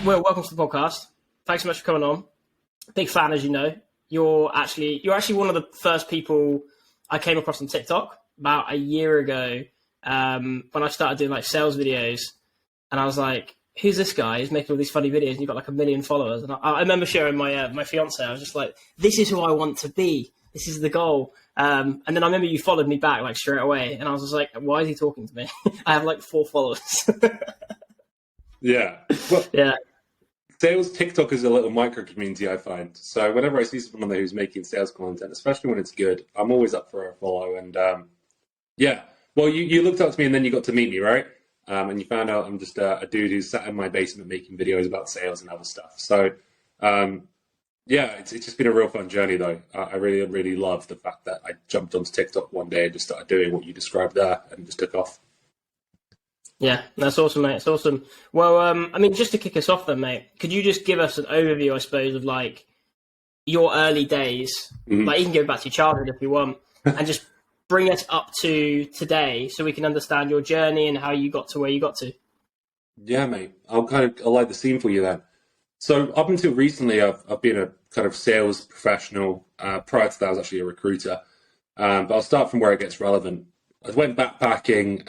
Well, welcome to the podcast. Thanks so much for coming on. Big fan, as you know. You're actually one of the first people I came across on TikTok about a year ago, when I started doing like sales videos, and I was like, "Who's this guy? He's making all these funny videos, and you've got like 1 million followers." And I remember sharing my fiance. I was just like, "This is who I want to be. This is the goal." And then I remember you followed me back like straight away, and I was just like, "Why is he talking to me?" I have like 4 followers. Yeah. Well, Yeah. sales TikTok is a little micro community, I find. So whenever I see someone there who's making sales content, especially when it's good, I'm always up for a follow. And yeah, well, you looked up to me and then you got to meet me, right? And you found out I'm just a dude who's sat in my basement making videos about sales and other stuff. So yeah, it's just been a real fun journey, though. I really, really love the fact that I jumped onto TikTok one day and just started doing what you described there and just took off. Yeah, that's awesome, mate. It's awesome. Well, I mean, just to kick us off then, mate, could you just give us an overview, I suppose, of like your early days, like you can go back to your childhood if you want, and just bring us up to today so we can understand your journey and how you got to where you got to. Yeah, mate. I'll lay the scene for you then. So up until recently, I've been a kind of sales professional. Prior to that, I was actually a recruiter. But I'll start from where it gets relevant. I went backpacking,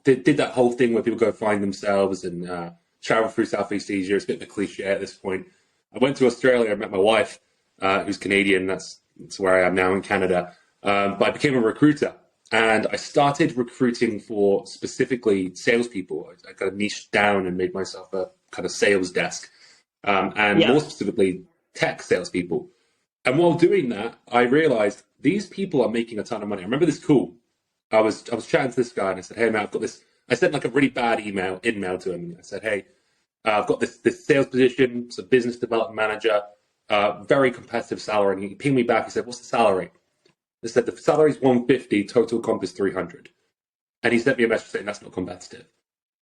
did that whole thing where people go find themselves and travel through Southeast Asia. It's a bit of a cliche at this point. I went to Australia. I met my wife, who's Canadian. That's where I am now in Canada. But I became a recruiter. And I started recruiting for specifically salespeople. I kind of niched down and made myself a kind of sales desk. More specifically, tech salespeople. And while doing that, I realized these people are making a ton of money. I remember this call. I was chatting to this guy and I said, "Hey man, I've got this." I sent like a really bad email to him. I said, "Hey, I've got this sales position. It's a business development manager, very competitive salary." And he pinged me back. He said, "What's the salary?" I said, "The salary is 150, total comp is 300." And he sent me a message saying that's not competitive.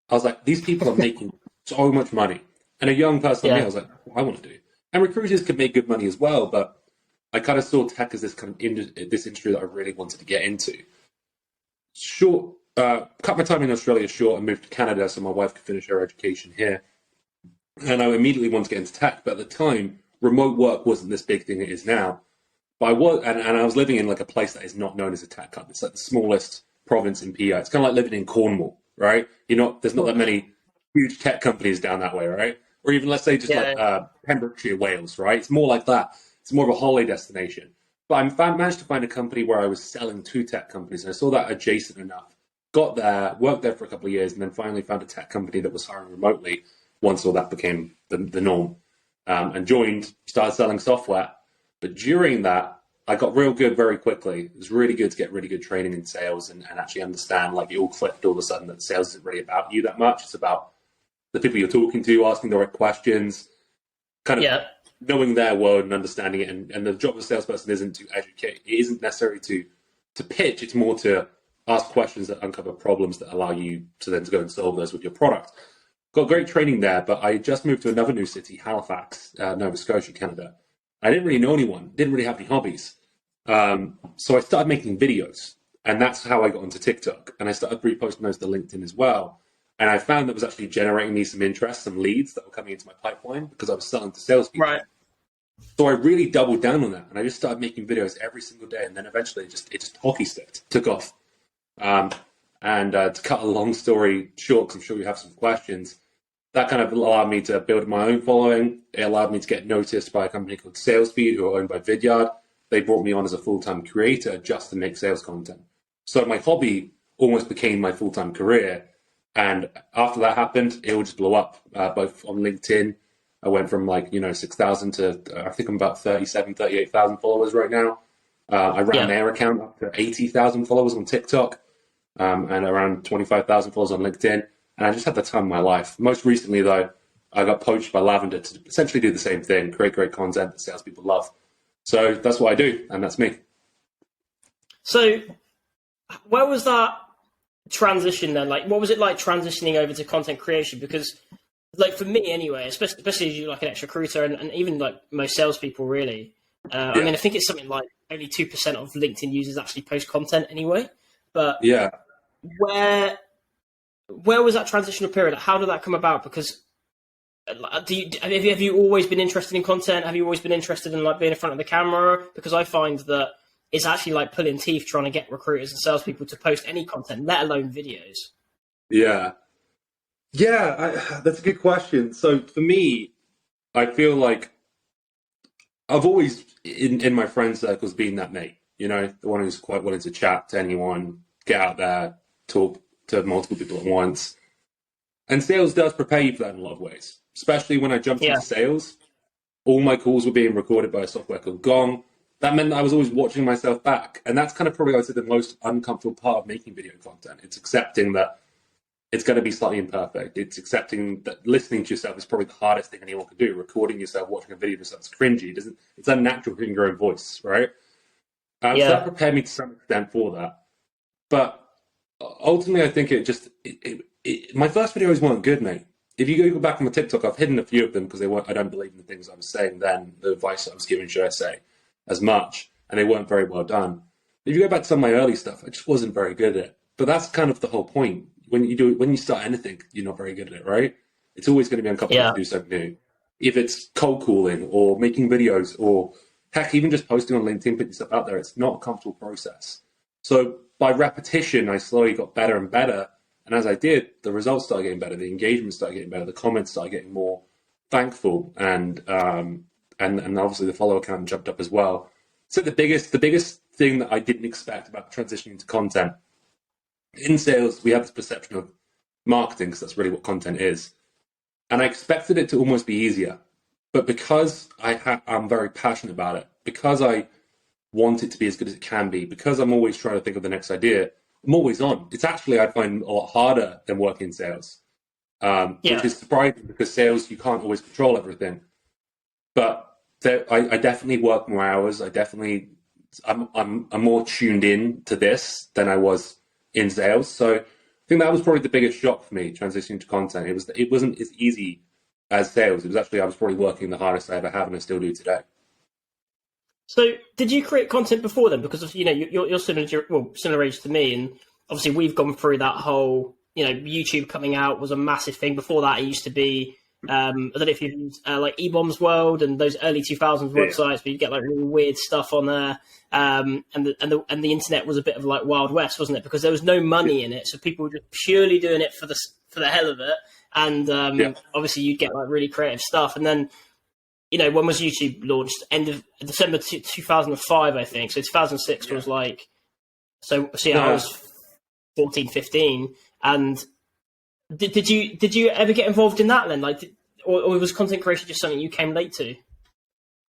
I was like, these people are making so much money. And a young person like me, I was like, what I want to do. And recruiters can make good money as well, but I kind of saw tech as this kind of this industry that I really wanted to get into. Cut my time in Australia short and moved to Canada so my wife could finish her education here. And I immediately wanted to get into tech, but at the time, remote work wasn't this big thing it is now. But I was living in like a place that is not known as a tech hub. It's like the smallest province in PI. It's kind of like living in Cornwall, right? There's not that many huge tech companies down that way, right? Or even let's say just Pembrokeshire, Wales, right? It's more like that. It's more of a holiday destination. But I managed to find a company where I was selling to tech companies, and I saw that adjacent enough. Got there, worked there for a couple of years, and then finally found a tech company that was hiring remotely once all that became the norm. And started selling software. But during that, I got real good very quickly. It was really good to get really good training in sales and actually understand, like it all clicked all of a sudden that sales isn't really about you that much. It's about the people you're talking to, asking the right questions, kind of knowing their world and understanding it. And the job of a salesperson isn't to educate. It isn't necessarily to pitch. It's more to ask questions that uncover problems that allow you to then go and solve those with your product. Got great training there, but I just moved to another new city, Halifax, Nova Scotia, Canada. I didn't really know anyone, didn't really have any hobbies. So I started making videos, and that's how I got onto TikTok. And I started reposting those to LinkedIn as well. And I found that was actually generating me some interest, some leads that were coming into my pipeline because I was selling to salespeople. Right. So I really doubled down on that, and I just started making videos every single day. And then eventually, it just hockey sticked, took off. To cut a long story short, because I'm sure you have some questions, that kind of allowed me to build my own following. It allowed me to get noticed by a company called SalesFeed, who are owned by Vidyard. They brought me on as a full-time creator just to make sales content. So my hobby almost became my full-time career. And after that happened, it all just blew up, both on LinkedIn. I went from 6,000 to I think I'm about 38,000 followers right now. I ran their account up to 80,000 followers on TikTok, and around 25,000 followers on LinkedIn. And I just had the time of my life. Most recently, though, I got poached by Lavender to essentially do the same thing, create great content that salespeople love. So that's what I do, and that's me. So where was that transition then? Like, what was it like transitioning over to content creation? Because, like, for me anyway, especially as you're like an ex-recruiter and even like most salespeople, really. I mean, I think it's something like only 2% of LinkedIn users actually post content anyway. But where was that transitional period? How did that come about? Because Have you always been interested in content? Have you always been interested in like being in front of the camera? Because I find that it's actually like pulling teeth trying to get recruiters and salespeople to post any content, let alone videos. Yeah. Yeah, that's a good question. So for me, I feel like I've always, in my friend circles, been that mate, the one who's quite willing to chat to anyone, get out there, talk to multiple people at once. And sales does prepare you for that in a lot of ways, especially when I jumped into sales. All my calls were being recorded by a software called Gong. That meant that I was always watching myself back. And that's kind of probably, I would say, the most uncomfortable part of making video content. It's accepting that it's going to be slightly imperfect. It's accepting that listening to yourself is probably the hardest thing anyone can do. Recording yourself, watching a video of yourself is cringy. It's unnatural hearing your own voice, right? So that prepared me to some extent for that. But ultimately, I think my first videos weren't good, mate. If you go back on my TikTok, I've hidden a few of them because I don't believe in the things I was saying then, the advice I was giving, should I say, as much, and they weren't very well done. If you go back to some of my early stuff, I just wasn't very good at it. But that's kind of the whole point. When you start anything, you're not very good at it, right? It's always going to be uncomfortable to do something new. If it's cold calling or making videos or heck, even just posting on LinkedIn, putting stuff out there, it's not a comfortable process. So by repetition, I slowly got better and better. And as I did, the results started getting better, the engagement started getting better, the comments started getting more thankful, and obviously the follower count jumped up as well. So the biggest thing that I didn't expect about transitioning to content in sales, we have this perception of marketing because that's really what content is, and I expected it to almost be easier. But because I'm very passionate about it, because I want it to be as good as it can be, because I'm always trying to think of the next idea, I'm always on. It's actually, I find, a lot harder than working in sales, which is surprising because sales, you can't always control everything. But I definitely work more hours. I'm more tuned in to this than I was in sales. So I think that was probably the biggest shock for me, transitioning to content. It wasn't as easy as sales. It was actually, I was probably working the hardest I ever have, and I still do today. So, did you create content before then? Because you're similar age to me, and obviously we've gone through that whole. YouTube coming out was a massive thing. Before that, it used to be. I don't know if you've used like eBombs World and those early 2000s websites, where you get like really weird stuff on there. And the internet was a bit of like Wild West, wasn't it? Because there was no money in it, so people were just purely doing it for the hell of it. And obviously, you'd get like really creative stuff, and then. When was YouTube launched? End of December 2005, I think. So 2006 was like, I was 14, 15. And did you ever get involved in that then? Like, or was content creation just something you came late to?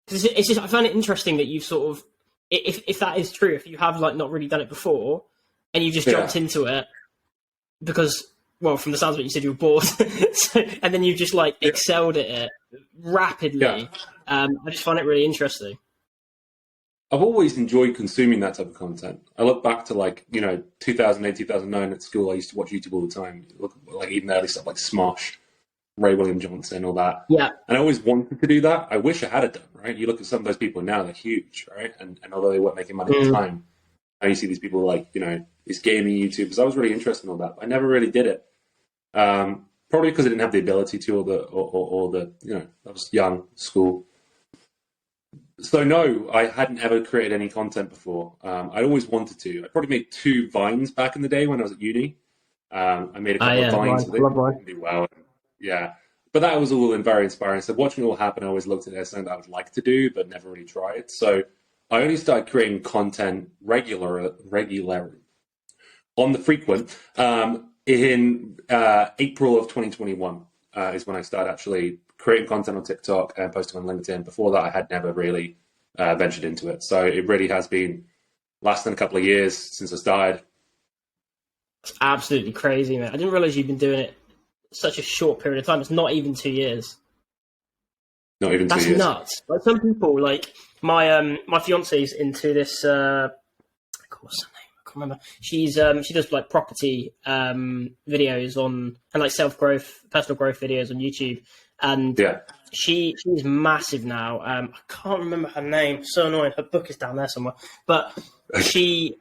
Because it's just, I find it interesting that you've sort of, if that is true, if you have like not really done it before and you just jumped into it because, well, from the sounds of it, you said you were bored. And then you've just like excelled at it rapidly. Yeah. I just find it really interesting. I've always enjoyed consuming that type of content. I look back to 2008, 2009 at school. I used to watch YouTube all the time. Look, like even early stuff like Smosh, Ray William Johnson, all that. Yeah. And I always wanted to do that. I wish I had it done, right? You look at some of those people now, they're huge, right? And although they weren't making money at the time, now you see these people like, these gaming YouTubers. I was really interested in all that. I never really did it. Probably because I didn't have the ability to, or the I was young, school. So no, I hadn't ever created any content before. I'd always wanted to. I probably made 2 Vines back in the day when I was at uni. I made a couple of Vines, but they didn't do well. Yeah, but that was all very inspiring. So watching it all happen, I always looked at it as something that I would like to do, but never really tried. So I only started creating content regular on the frequent in April of 2021 is when I started actually creating content on TikTok and posting on LinkedIn. Before that, I had never really ventured into it. So it really has been less than a couple of years since I started. It's absolutely crazy, man. I didn't realize you've been doing it such a short period of time. It's not even 2 years. Not even 2 years. That's nuts. Like some people, like my fiance's into this. What's her name? I can't remember. She does like property videos on and like self-growth, personal growth videos on YouTube. And she's massive now. I can't remember her name. So annoying. Her book is down there somewhere. But she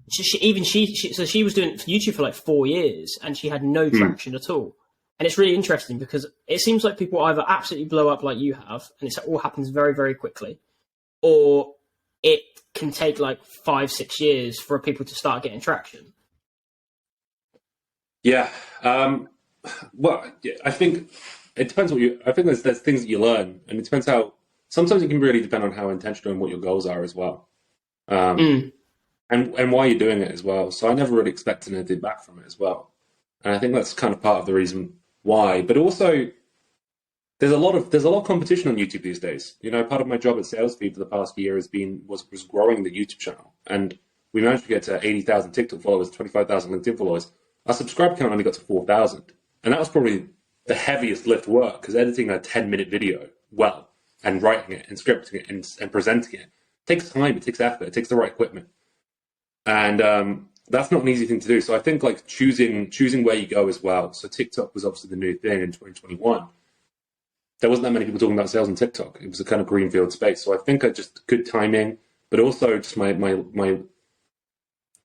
was doing YouTube for like 4 years, and she had no traction at all. And it's really interesting because it seems like people either absolutely blow up like you have, and it all happens very, very quickly, or it can take like 5-6 years for people to start getting traction. Yeah. Well, yeah, I think it depends I think there's things that you learn, and it depends how. Sometimes it can really depend on how intentional and what your goals are as well, Mm. and why you're doing it as well. So I never really expected anything back from it as well, and I think that's kind of part of the reason why. But also, there's a lot of competition on YouTube these days. You know, part of my job at SalesFeed for the past year was growing the YouTube channel, and we managed to get to 80,000 TikTok followers, 25,000 LinkedIn followers. Our subscriber count only got to 4,000, and that was probably the heaviest lift work because editing a 10-minute video well and writing it and scripting it and presenting it takes time, it takes effort, it takes the right equipment, and that's not an easy thing to do. So I think like choosing where you go as well. So TikTok was obviously the new thing in 2021. There wasn't that many people talking about sales on TikTok. It was a kind of greenfield space. So I think I just good timing, but also just my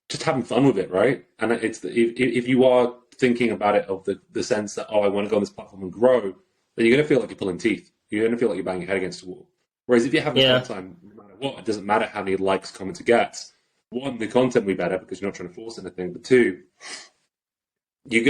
just having fun with it, right? And if you are thinking about it of the sense that, oh, I want to go on this platform and grow, then you're going to feel like you're pulling teeth. You're going to feel like you're banging your head against a wall. Whereas if you're having a fun time, no matter what, it doesn't matter how many likes, comments it gets. One, the content will be better because you're not trying to force anything. But two, you're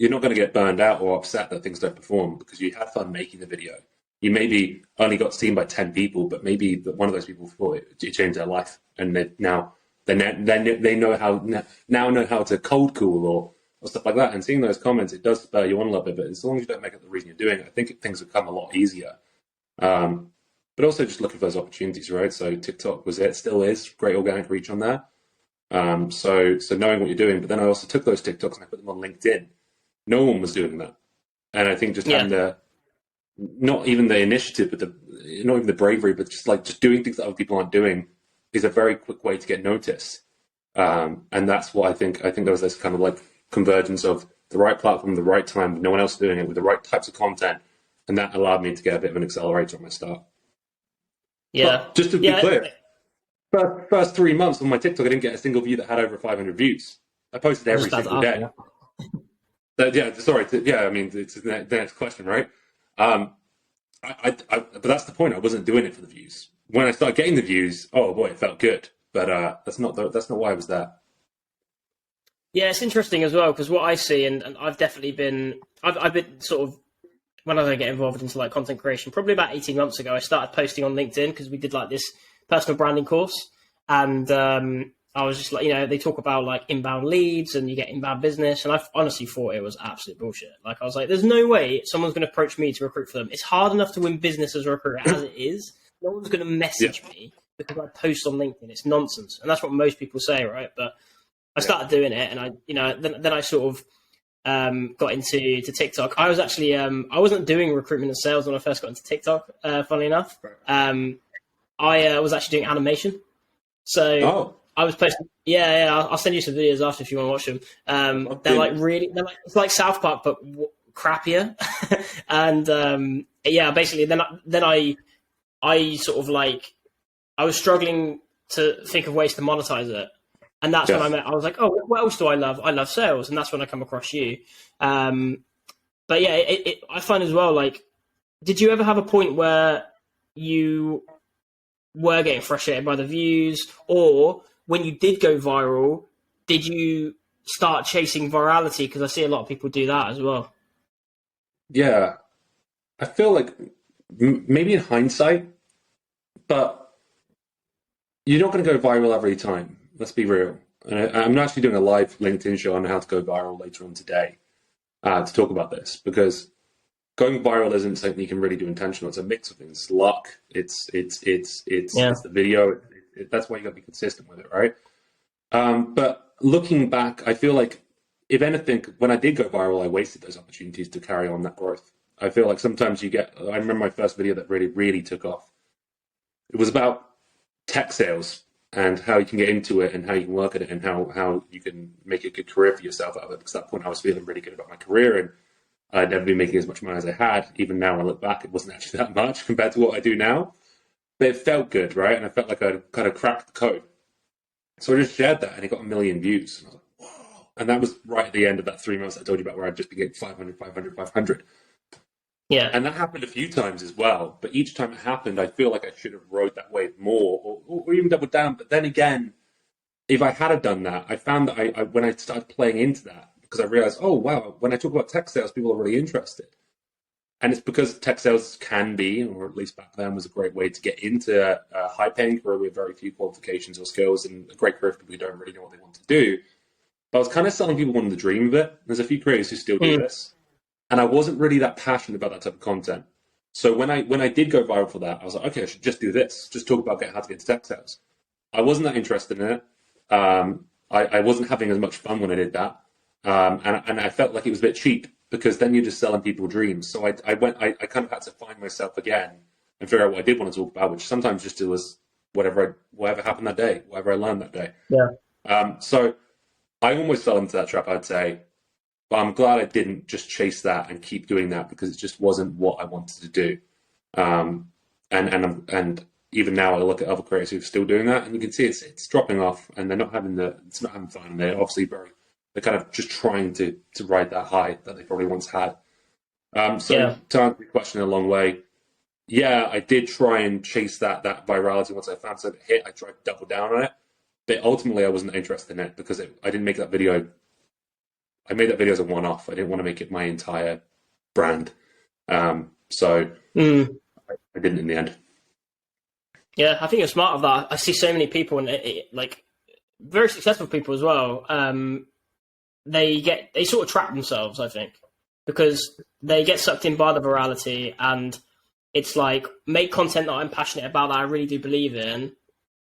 not gonna get burned out or upset that things don't perform because you had fun making the video. You maybe only got seen by 10 people, but maybe one of those people thought it changed their life, and they know how to cold call or stuff like that. And seeing those comments, it does spur you on a little bit. But as long as you don't make it the reason you're doing it, I think things become a lot easier. But also just looking for those opportunities, right? So TikTok still is great organic reach on there. So knowing what you're doing, but then I also took those TikToks and I put them on LinkedIn. No one was doing that, and I think just having not even the initiative, but not even the bravery, but just doing things that other people aren't doing is a very quick way to get noticed. And that's what I think. I think there was this kind of like convergence of the right platform, the right time, with no one else doing it, with the right types of content, and that allowed me to get a bit of an accelerator on my start. Yeah. But just to be clear, first 3 months on my TikTok, I didn't get a single view that had over 500 views. I posted every single day. Sorry. I mean, it's the next question, right? But that's the point. I wasn't doing it for the views. When I started getting the views, oh boy, it felt good. But that's not why I was there. Yeah, it's interesting as well because what I see, and I've definitely been, I've been sort of, when I get involved into like content creation, probably about 18 months ago, I started posting on LinkedIn because we did like this personal branding course, and I was just like, they talk about like inbound leads and you get inbound business, and I honestly thought it was absolute bullshit. Like I was like, there's no way someone's going to approach me to recruit for them. It's hard enough to win business as a recruiter as it is. No one's going to message me because I post on LinkedIn. It's nonsense, and that's what most people say, right? But I started doing it, and then I sort of got into TikTok. I was actually I wasn't doing recruitment and sales when I first got into TikTok. Funnily enough, I was actually doing animation. So I was posting. Yeah. I'll send you some videos after if you want to watch them. They're like it's like South Park but crappier. And basically then I sort of like I was struggling to think of ways to monetize it. And that's when I was like, oh, what else do I love? I love sales. And that's when I come across you. But yeah, I find as well, like, did you ever have a point where you were getting frustrated by the views? Or when you did go viral, did you start chasing virality? Because I see a lot of people do that as well. Yeah. I feel like maybe in hindsight, but you're not going to go viral every time. Let's be real. I'm actually doing a live LinkedIn show on how to go viral later on today to talk about this, because going viral isn't something you can really do intentional. It's a mix of things. It's luck. It's the video. That's why you got to be consistent with it, right? But looking back, I feel like if anything, when I did go viral, I wasted those opportunities to carry on that growth. I feel like sometimes I remember my first video that really, really took off. It was about tech sales and how you can get into it and how you can work at it and how you can make a good career for yourself out of it. Because at that point I was feeling really good about my career and I'd never been making as much money as I had. Even now, when I look back, it wasn't actually that much compared to what I do now. But it felt good, right? And I felt like I'd kind of cracked the code. So I just shared that and it got 1 million views. And I was like, whoa. And that was right at the end of that 3 months I told you about, where I'd just be getting 500, 500, 500. Yeah. And that happened a few times as well. But each time it happened, I feel like I should have rode that wave more, or even doubled down. But then again, if I had done that, I found that I when I started playing into that, because I realized, oh, wow, when I talk about tech sales, people are really interested. And it's because tech sales can be, or at least back then, was a great way to get into a high-paying career with very few qualifications or skills, and a great career for people who don't really know what they want to do. But I was kind of selling people on the dream of it. There's a few creators who still do this. And I wasn't really that passionate about that type of content. So when I did go viral for that, I was like, okay, I should just do this. Just talk about how to get into tech sales. I wasn't that interested in it. I wasn't having as much fun when I did that. And I felt like it was a bit cheap, because then you're just selling people dreams. So I kind of had to find myself again and figure out what I did want to talk about, which sometimes just was whatever happened that day, whatever I learned that day. Yeah. So I almost fell into that trap, I'd say. But I'm glad I didn't just chase that and keep doing that, because it just wasn't what I wanted to do. And even now I look at other creators who are still doing that, and you can see it's dropping off, and they're not having fun. And they're obviously they're kind of just trying to ride that high that they probably once had. To answer your question in a long way, yeah, I did try and chase that virality. Once I found something hit, I tried to double down on it. But ultimately I wasn't interested in it, because I didn't make that video. I made that video as a one-off. I didn't want to make it my entire brand. So I didn't in the end. Yeah, I think you're smart of that. I see so many people, and like very successful people as well. They sort of trap themselves, I think, because they get sucked in by the virality, and it's like, make content that I'm passionate about, that I really do believe in,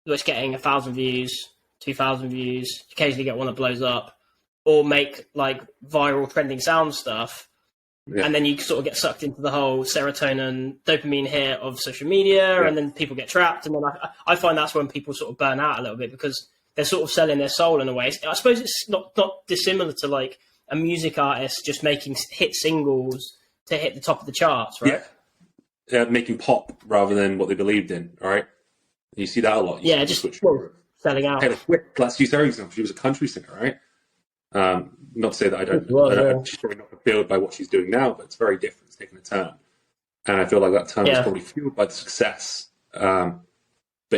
that's getting 1,000 views, 2,000 views, occasionally get one that blows up, or make like viral trending sound stuff. Yeah. And then you sort of get sucked into the whole serotonin, dopamine hit of social media, and then people get trapped. And then I find that's when people sort of burn out a little bit, because they're sort of selling their soul in a way. I suppose it's not dissimilar to like a music artist just making hit singles to hit the top of the charts, right? Yeah, making pop rather than what they believed in, right? You see that a lot. Just selling out. Taylor Swift, let's use her example. She was a country singer, right? Not to say that she's probably not fulfilled by what she's doing now, but it's very different. It's taken a turn. And I feel like that turn is probably fueled by the success. But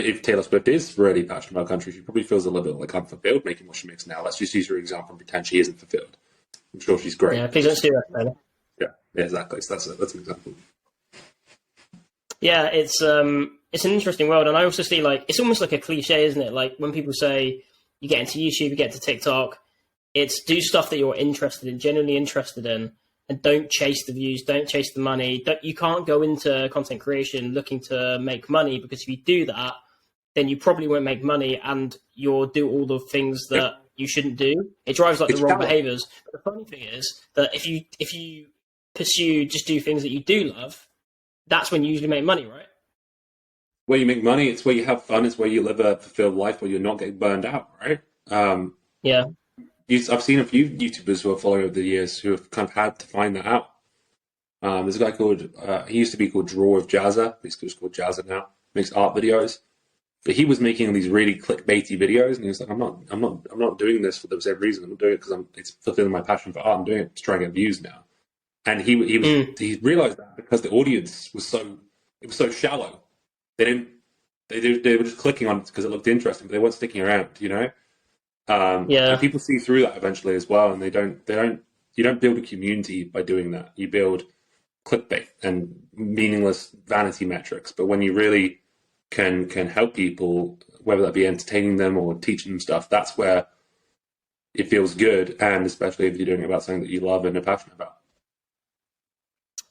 if Taylor Swift is really passionate about country, she probably feels a little bit like unfulfilled making what she makes now. Let's just use her example and pretend she isn't fulfilled. I'm sure she's great. Yeah, please don't do that, Taylor. Yeah, exactly. So that's an example. Yeah, it's an interesting world, and I also see, like, it's almost like a cliche, isn't it? Like when people say you get into YouTube, you get into TikTok, it's do stuff that you're interested in, genuinely interested in, and don't chase the views, don't chase the money. You can't go into content creation looking to make money, because if you do that, then you probably won't make money, and you'll do all the things that you shouldn't do. It drives like the wrong behaviors. But the funny thing is that if you just do things that you do love, that's when you usually make money, right? Where you make money, it's where you have fun, it's where you live a fulfilled life, where you're not getting burned out, right? Yeah. I've seen a few YouTubers who are following over the years who have kind of had to find that out. There's a guy called, he used to be called Draw with Jazza, he's just called Jazza now, makes art videos. But he was making these really clickbaity videos, and he was like, I'm not doing this for the same reason. I'm not doing it because it's fulfilling my passion for art. I'm doing it to try and get views now. And he realized that because the audience was so shallow. They were just clicking on it because it looked interesting, but they weren't sticking around, you know? And people see through that eventually as well, and you don't build a community by doing that. You build clickbait and meaningless vanity metrics. But when you really can help people, whether that be entertaining them or teaching them stuff, that's where it feels good, and especially if you're doing it about something that you love and are passionate about.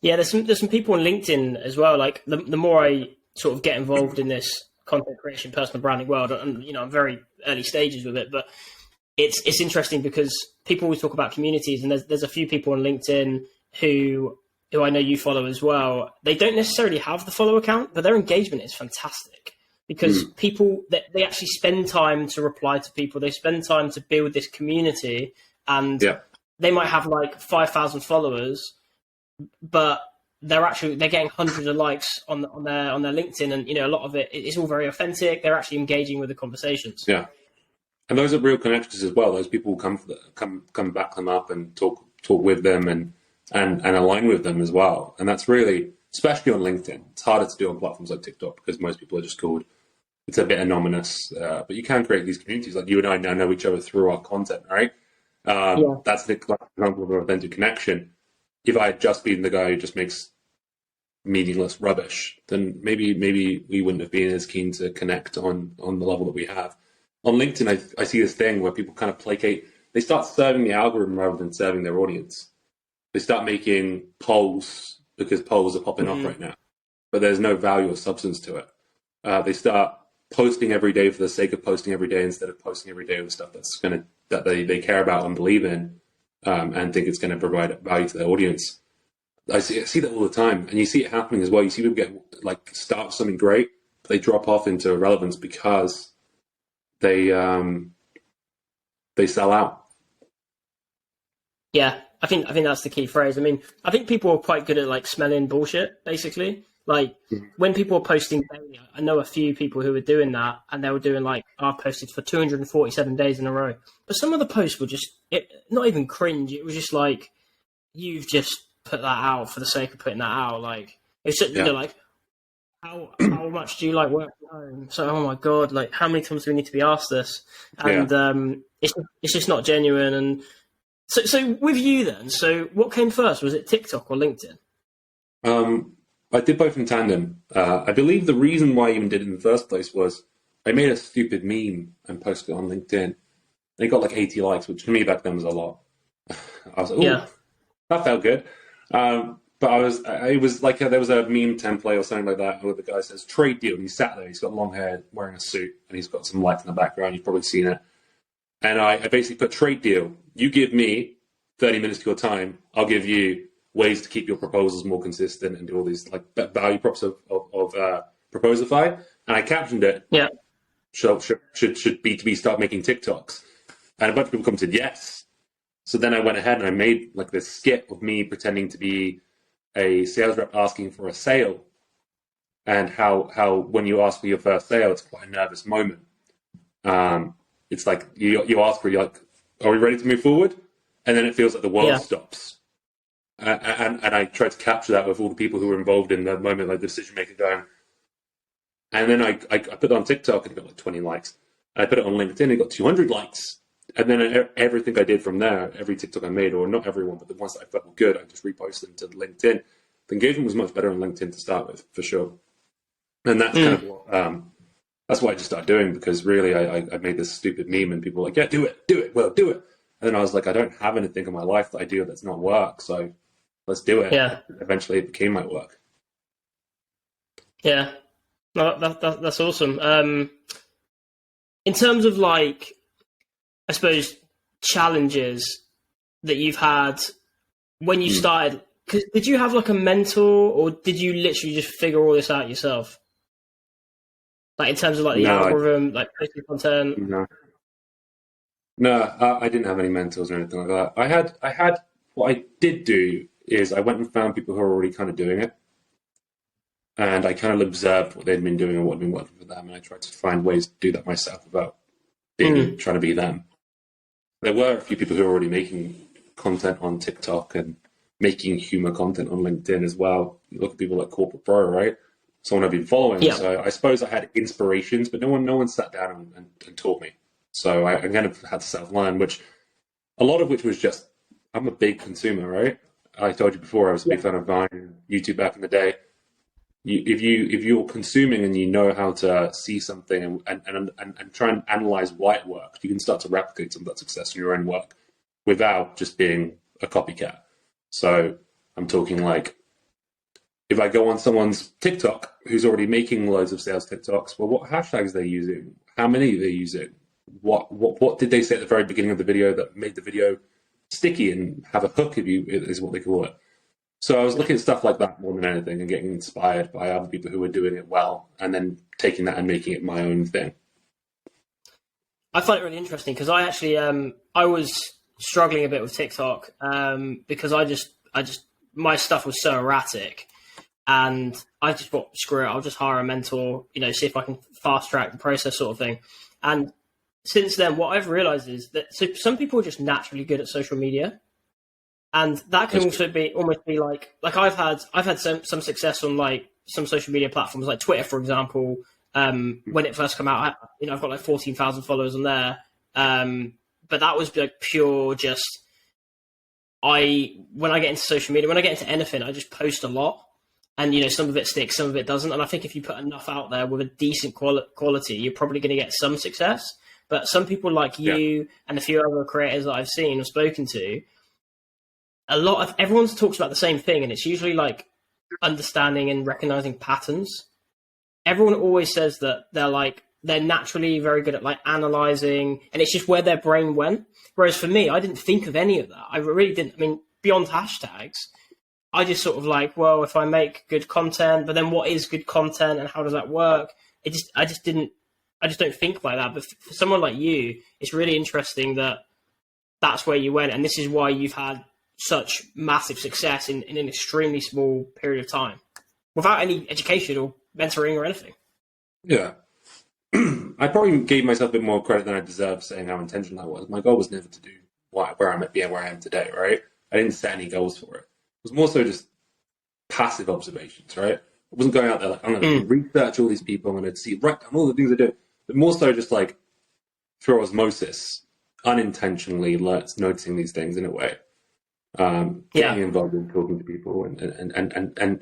Yeah, there's some people on LinkedIn as well. Like the more I sort of get involved in this content creation, personal branding world, and I'm very early stages with it, but it's interesting because people always talk about communities, and there's a few people on LinkedIn who I know you follow as well. They don't necessarily have the follow account, but their engagement is fantastic because people they actually spend time to reply to people. They spend time to build this community, and they might have like 5,000 followers, but they're getting hundreds of likes on their LinkedIn, and a lot of it is all very authentic. They're actually engaging with the conversations. Yeah, And those are real connections as well. Those people will come back them up and talk with them and align with them as well. And that's really, especially on LinkedIn, it's harder to do on platforms like TikTok because most people are just called. It's a bit anonymous, but you can create these communities. Like you and I now know each other through our content, right? That's the example of an authentic connection. If I had just been the guy who just makes meaningless rubbish, then maybe we wouldn't have been as keen to connect on the level that we have. On LinkedIn, I see this thing where people kind of placate. They start serving the algorithm rather than serving their audience. They start making polls because polls are popping off right now, but there's no value or substance to it. They start posting every day for the sake of posting every day instead of posting every day with stuff that they care about and believe in, and think it's going to provide value to their audience. I see that all the time, and you see it happening as well. You see people get start something great, but they drop off into irrelevance because they sell out. Yeah, I think that's the key phrase. I mean, I think people are quite good at smelling bullshit, basically. When people are posting daily, I know a few people who were doing that, and they were doing I posted for 247 days in a row. But some of the posts were just not even cringe. It was just you've just put that out for the sake of putting that out. It's just, how much do you work from home? So, oh my god, how many times do we need to be asked this? And it's just not genuine. And so with you then, so what came first? Was it TikTok or LinkedIn? I did both in tandem. I believe the reason why I even did it in the first place was I made a stupid meme and posted it on LinkedIn. And it got 80 likes, which to me back then was a lot. I was like, ooh, that felt good. But it was there was a meme template or something like that where the guy says trade deal, and he's sat there, he's got long hair, wearing a suit, and he's got some lights in the background. You've probably seen it. And I basically put trade deal. You give me 30 minutes of your time, I'll give you ways to keep your proposals more consistent and do all these value props of Proposify. And I captioned it. Yeah. Should B2B start making TikToks? And a bunch of people commented yes. So then I went ahead and I made this skit of me pretending to be a sales rep asking for a sale, and how when you ask for your first sale, it's quite a nervous moment. It's you ask for, you're are we ready to move forward? And then it feels like the world stops. And I tried to capture that with all the people who were involved in the moment, the decision maker going. And then I put it on TikTok and it got 20 likes. And I put it on LinkedIn and it got 200 likes. And then everything I did from there, every TikTok I made, or not everyone, but the ones that I felt were good, I just reposted them to LinkedIn. The engagement was much better on LinkedIn to start with, for sure. And that's kind of what, that's what I just started doing, because really I made this stupid meme and people were like, yeah, do it, well, do it. And then I was like, I don't have anything in my life that I do that's not work, so let's do it. Yeah. Eventually it became my work. Yeah. No, that's awesome. In terms of I suppose challenges that you've had when you started, because did you have a mentor, or did you literally just figure all this out yourself? In terms of the algorithm, posting content? No, I didn't have any mentors or anything like that. I had what I did do is I went and found people who were already kind of doing it. And I kind of observed what they'd been doing and what had been working for them. And I tried to find ways to do that myself without trying to be them. There were a few people who were already making content on TikTok and making humor content on LinkedIn as well. You look at people like Corporate Pro, right? Someone I've been following. Yeah. So I suppose I had inspirations, but no one sat down and taught me. So I kind of had to self-learn, a lot of which was just, I'm a big consumer, right? I told you before, I was a big fan of Vine and YouTube back in the day. If you're consuming and you know how to see something and try and analyze why it worked, you can start to replicate some of that success in your own work without just being a copycat. So I'm talking if I go on someone's TikTok who's already making loads of sales TikToks, well, what hashtags are they using? How many are they using? What did they say at the very beginning of the video that made the video sticky and have a hook, is what they call it. So I was looking at stuff like that more than anything and getting inspired by other people who were doing it well, and then taking that and making it my own thing. I find it really interesting because I actually I was struggling a bit with TikTok because I just my stuff was so erratic, and I just thought, screw it, I'll just hire a mentor, see if I can fast track the process, sort of thing. And since then, what I've realized is that so some people are just naturally good at social media, and that can also be almost be like I've had some success on like some social media platforms like Twitter, for example. When it first came out, I've got like 14,000 followers on there. But that was like pure just when I get into social media, when I get into anything, I just post a lot, and some of it sticks, some of it doesn't. And I think if you put enough out there with a decent quality, you're probably going to get some success. But some people like you and a few other creators that I've seen or spoken to, everyone talks about the same thing, and it's usually like understanding and recognizing patterns. Everyone always says that they're naturally very good at like analyzing, and it's just where their brain went. Whereas for me, I didn't think of any of that. I really didn't. I mean, beyond hashtags, I just sort of like, well, if I make good content, but then what is good content and how does that work? I just don't think like that. But for someone like you, it's really interesting that that's where you went, and this is why you've had such massive success in an extremely small period of time, without any education or mentoring or anything. Yeah. I probably gave myself a bit more credit than I deserve, saying how intentional I was. My goal was never to do where I'm at, being where I am today, right? I didn't set any goals for it. It was more so just passive observations, right? I wasn't going out there like, I'm going to research all these people, I'm going to write down all the things they do. But more so just like through osmosis, unintentionally noticing these things in a way. Getting involved in talking to people and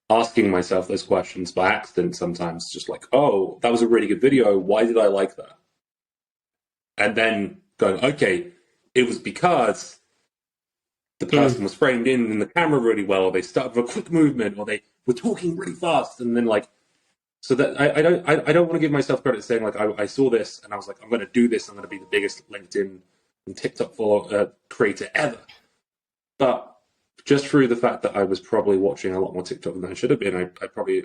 asking myself those questions by accident sometimes, just like, oh, that was a really good video. Why did I like that? And then going, okay, it was because the person was framed in the camera really well, or they started with a quick movement, or they were talking really fast. And then like, so that I don't want to give myself credit saying like, I saw this and I was like, I'm going to do this. I'm going to be the biggest LinkedIn and TikTok creator ever. But just through the fact that I was probably watching a lot more TikTok than I should have been, I probably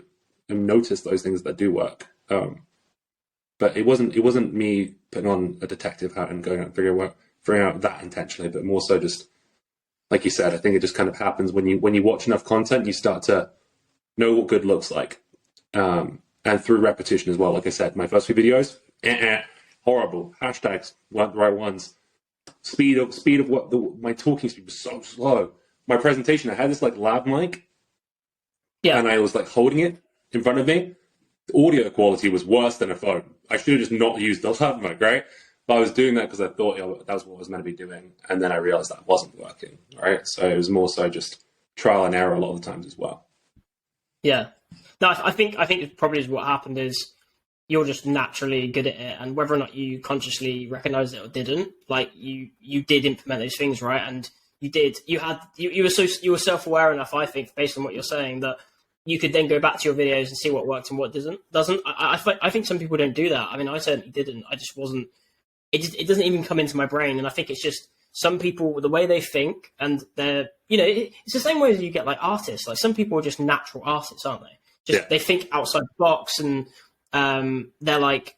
noticed those things that do work. But it wasn't me putting on a detective hat and going out and figuring out that intentionally, but more so just like you said, I think it just kind of happens when you watch enough content, you start to know what good looks like. And through repetition as well. Like I said, my first few videos, horrible. Hashtags weren't the right ones. Speed of my talking speed was so slow. My presentation, I had this like lav mic, and I was like holding it in front of me. The audio quality was worse than a phone. I should have just not used the lav mic, right? But I was doing that because I thought that was what I was meant to be doing, and then I realized that wasn't working, right? So it was more so just trial and error a lot of the times as well. Yeah, no, I think it probably is what happened is you're just naturally good at it, and whether or not you consciously recognized it or didn't, like you did implement those things, right? And you were self-aware enough, I think, based on what you're saying, that you could then go back to your videos and see what worked and what doesn't. I think some people don't do that. I mean, I certainly didn't. I just wasn't. It doesn't even come into my brain, and I think it's just some people, the way they think, and they're, it's the same way as you get like artists. Like some people are just natural artists, aren't they? They think outside the box, and they're like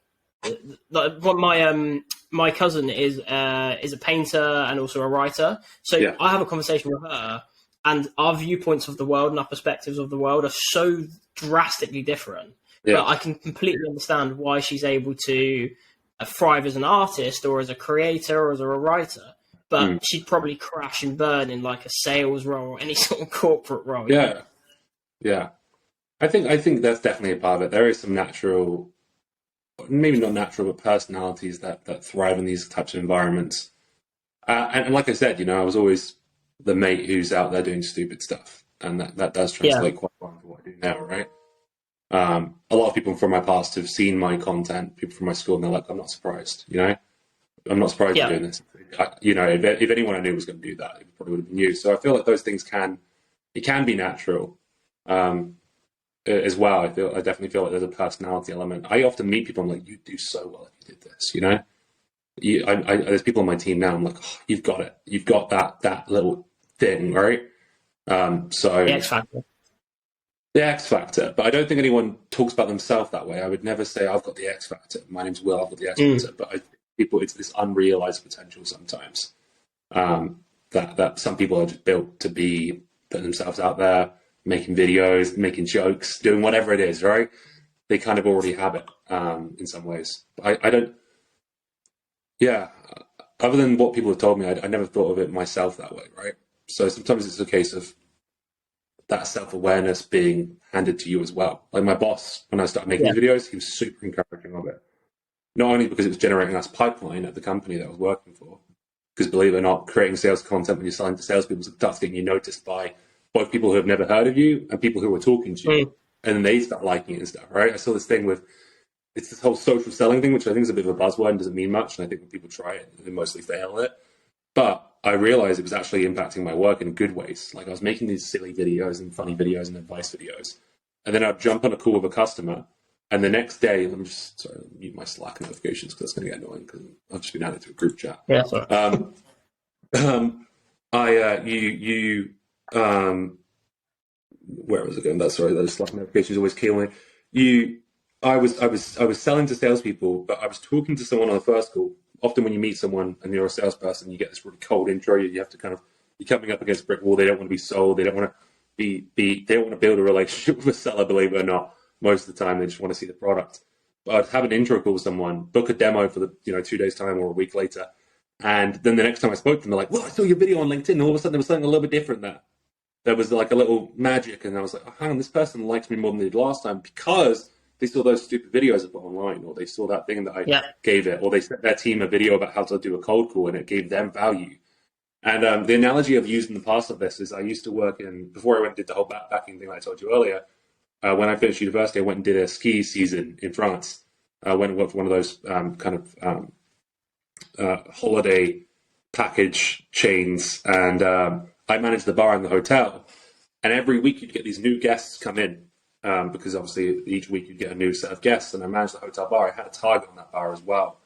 my cousin is a painter and also a writer. So I have a conversation with her, and our viewpoints of the world and our perspectives of the world are so drastically different. Yeah. But I can completely understand why she's able to thrive as an artist or as a creator or as a writer. But she'd probably crash and burn in like a sales role or any sort of corporate role. Yeah. Yeah. I think that's definitely a part of it. There is some natural, maybe not natural, but personalities that thrive in these types of environments. And like I said, I was always the mate who's out there doing stupid stuff. And that does translate quite well to what I do now, right? A lot of people from my past have seen my content, people from my school, and they're like, I'm not surprised, I'm not surprised you're doing this. If anyone I knew was going to do that, it probably would have been you. So I feel like those things can be natural as well. I definitely feel like there's a personality element. I often meet people, I'm like, you do so well if you did this, there's people on my team now, I'm like, oh, you've got it. You've got that little thing, right? So the X factor. The X factor. But I don't think anyone talks about themselves that way. I would never say, I've got the X factor. My name's Will, I've got the X factor. But it's this unrealized potential sometimes. That some people are just built to be putting themselves out there, making videos, making jokes, doing whatever it is, right? They kind of already have it in some ways. But I don't. Yeah. Other than what people have told me, I never thought of it myself that way, right? So sometimes it's a case of that self-awareness being handed to you as well. Like my boss, when I started making Yeah. these videos, he was super encouraging of it. Not only because it was generating us pipeline at the company that I was working for, because believe it or not, creating sales content when you're selling to salespeople starts getting you noticed by both people who have never heard of you and people who are talking to you, Mm. and then they start liking it and stuff, right? I saw this thing with it's this whole social selling thing, which I think is a bit of a buzzword and doesn't mean much, and I think when people try it, they mostly fail at it. But I realized it was actually impacting my work in good ways. Like I was making these silly videos and funny videos and advice videos. And then I'd jump on a call with a customer. And the next day, I'm just sorry, I'll mute my Slack notifications because that's going to get annoying because I've just been added to a group chat. Yeah, sorry. Where was it going? That's sorry, those Slack notifications always kill me. I was selling to salespeople, but I was talking to someone on the first call. Often when you meet someone and you're a salesperson, you get this really cold intro. You have to kind of you're coming up against a brick wall. They don't want to be sold. They don't want to they don't want to build a relationship with a seller. Believe it or not, most of the time they just want to see the product. But I'd have an intro call with someone, book a demo for the 2 days time or a week later, and then the next time I spoke to them, they're like, "Well, I saw your video on LinkedIn." And all of a sudden, there was something a little bit different there. There was like a little magic, and I was like, oh, hang on, this person likes me more than they did last time because they saw those stupid videos I put online, or they saw that thing that I gave it, or they sent their team a video about how to do a cold call, and it gave them value. And the analogy I've used in the past of this is I used to work in, before I went and did the whole backpacking thing I told you earlier, when I finished university, I went and did a ski season in France. I went and worked for one of those holiday package chains, and I managed the bar in the hotel. And every week you'd get these new guests come in because obviously each week you'd get a new set of guests. And I managed the hotel bar. I had a target on that bar as well.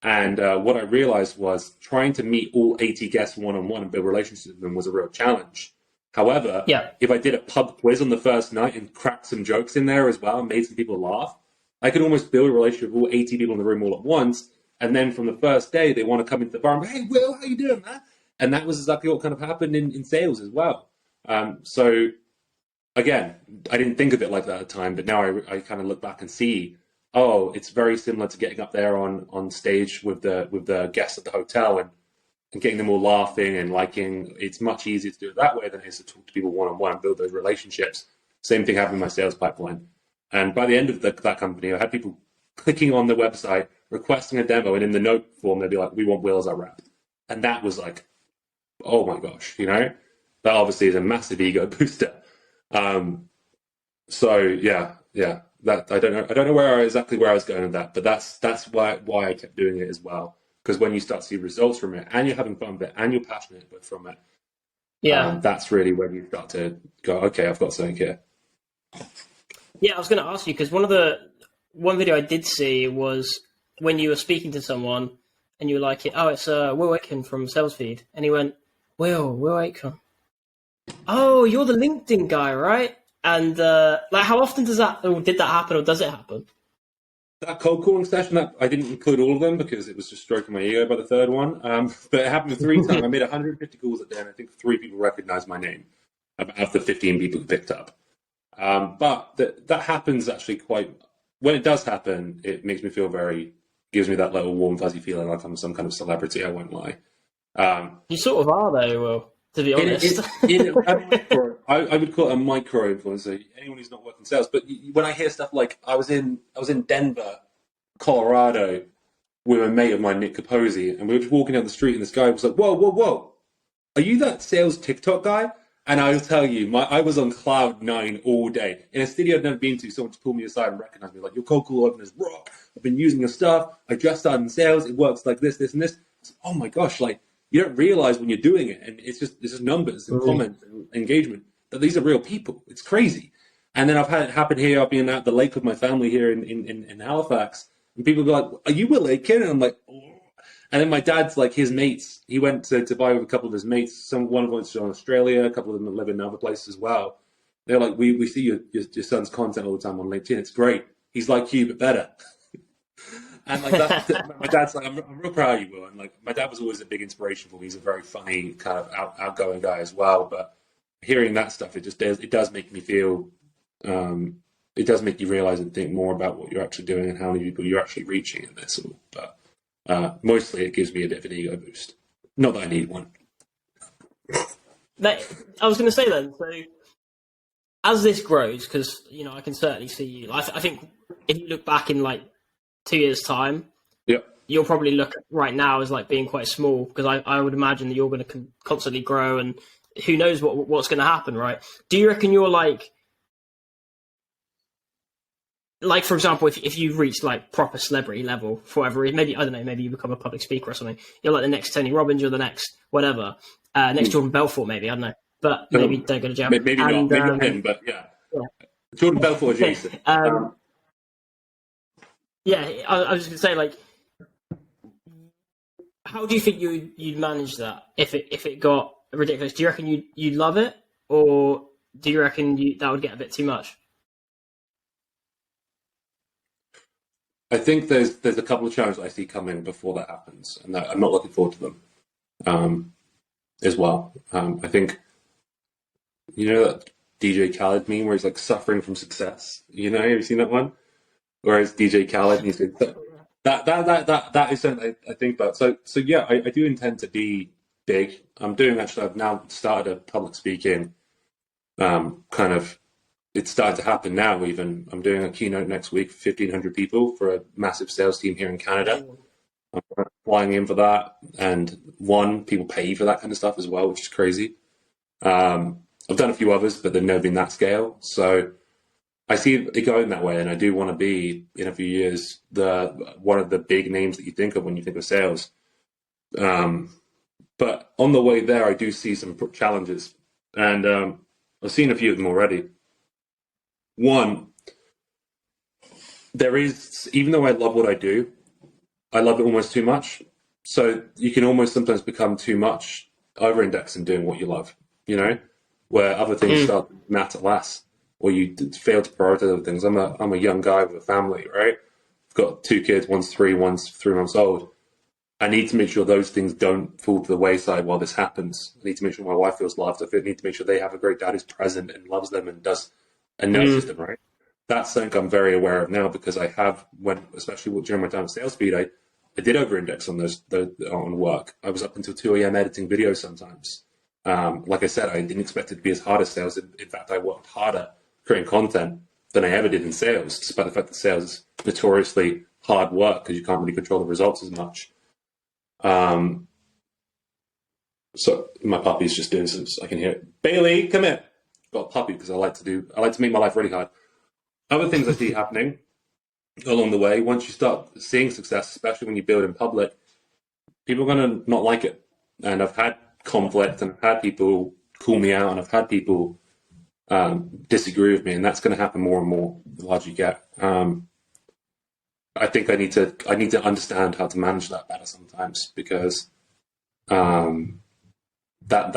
And what I realized was trying to meet all 80 guests one-on-one and build relationships with them was a real challenge. However, if I did a pub quiz on the first night and cracked some jokes in there as well and made some people laugh, I could almost build a relationship with all 80 people in the room all at once. And then from the first day, they want to come into the bar and go, "Hey, Will, how you doing, man?" And that was exactly what kind of happened in sales as well. So again, I didn't think of it like that at the time, but now I kind of look back and see, oh, it's very similar to getting up there on stage with the guests at the hotel and getting them all laughing and liking. It's much easier to do it that way than it is to talk to people one-on-one and build those relationships. Same thing happened in my sales pipeline. And by the end of that company, I had people clicking on the website, requesting a demo, and in the note form, they'd be like, "We want Will as our rep." And that was like, oh my gosh, that obviously is a massive ego booster. So yeah, that I don't know exactly where I was going with that, but that's why I kept doing it as well. Because when you start to see results from it, and you're having fun with it, and you're passionate from it, that's really when you start to go, okay, I've got something here. Yeah, I was going to ask you because one video I did see was when you were speaking to someone and you were like, "Oh, it's Will Aitken from SalesFeed," and he went, Will Aitken. Oh, you're the LinkedIn guy, right? And how often did that happen, or does it happen? That cold calling session, that I didn't include all of them because it was just stroking my ego by the third one. But it happened 3 times. I made 150 calls that day, and I think 3 people recognized my name out of the 15 people who picked up. But that happens actually when it does happen, it makes me feel gives me that little warm, fuzzy feeling like I'm some kind of celebrity, I won't lie. You sort of are, though, Will, to be honest. I would call it a micro influencer, anyone who's not working sales. But when I hear stuff like, I was in Denver, Colorado, with a mate of mine, Nick Capozzi, and we were just walking down the street, and this guy was like, whoa, are you that sales TikTok guy? And I'll tell you, I was on cloud 9 all day. In a studio I'd never been to, someone just pulled me aside and recognized me, like, "Your cold call openers rock. I've been using your stuff. I just started in sales. It works like this, and this." I said, oh my gosh, like, you don't realize when you're doing it, and it's just numbers and comments and engagement, that these are real people. It's crazy. And then I've had it happen here. I've been at the lake with my family here in Halifax, and people go like, "Are you Will Aitken?" And I'm like, oh. And then my dad's like, his mates, he went to buy with a couple of his mates. One of them was in Australia, a couple of them live in other places as well. They're like, we see your son's content all the time on LinkedIn. It's great. He's like you, but better. And like my dad's like, I'm real proud of you, Will. And like, my dad was always a big inspiration for me. He's a very funny, kind of outgoing guy as well. But hearing that stuff, it does make me feel, it does make you realize and think more about what you're actually doing and how many people you're actually reaching in this. But Mostly it gives me a bit of an ego boost. Not that I need one. I was going to say then, so as this grows, because I can certainly see you. I think if you look back in like 2 years' time, Yeah. you'll probably look right now as like being quite small, because I would imagine that you're going to constantly grow, and who knows what's going to happen, right? Do you reckon you're like for example, if you reach like proper celebrity level for whatever reason, maybe I don't know, maybe you become a public speaker or something, you're like the next Tony Robbins, you're the next whatever, next Jordan Belfort, maybe, I don't know, but maybe don't go to jail. Maybe not him, but yeah. Jordan Belfort adjacent. Yeah, I was just going to say, like, how do you think you'd manage that if it got ridiculous? Do you reckon you'd love it, or do you reckon that would get a bit too much? I think there's a couple of challenges I see coming before that happens, and I'm not looking forward to them as well. I think, that DJ Khaled meme where he's like suffering from success. Have you seen that one? Whereas DJ Khaled, and he's like, that is something I think about. So yeah, I do intend to be big. I've now started a public speaking kind of. It's started to happen now. Even I'm doing a keynote next week for 1,500 people for a massive sales team here in Canada. I'm flying in for that, and people pay for that kind of stuff as well, which is crazy. I've done a few others, but they've never been that scale. So I see it going that way, and I do want to be in a few years one of the big names that you think of when you think of sales. But on the way there, I do see some challenges, and I've seen a few of them already. One, even though I love what I do, I love it almost too much. So you can almost sometimes become too much over-indexed in doing what you love, where other things start to matter less, or you fail to prioritize other things. I'm a young guy with a family, right? I've got 2 kids, one's 3, one's 3 months old. I need to make sure those things don't fall to the wayside while this happens. I need to make sure my wife feels loved. I need to make sure they have a great dad who's present and loves them and does and nurses them, right? That's something I'm very aware of now, because I have, especially during my time at SalesSpeed, I did over-index on on work. I was up until 2 a.m. editing videos sometimes. Like I said, I didn't expect it to be as hard as sales. In fact, I worked harder creating content than I ever did in sales, despite the fact that sales is notoriously hard work because you can't really control the results as much. So my puppy's just doing some, I can hear it. Bailey, come here. Got a puppy because I like to make my life really hard. Other things I see happening along the way, once you start seeing success, especially when you build in public, people are going to not like it. And I've had conflict, and I've had people call me out, and I've had people disagree with me, and that's going to happen more and more the larger you get. I think I need to understand how to manage that better sometimes, because and not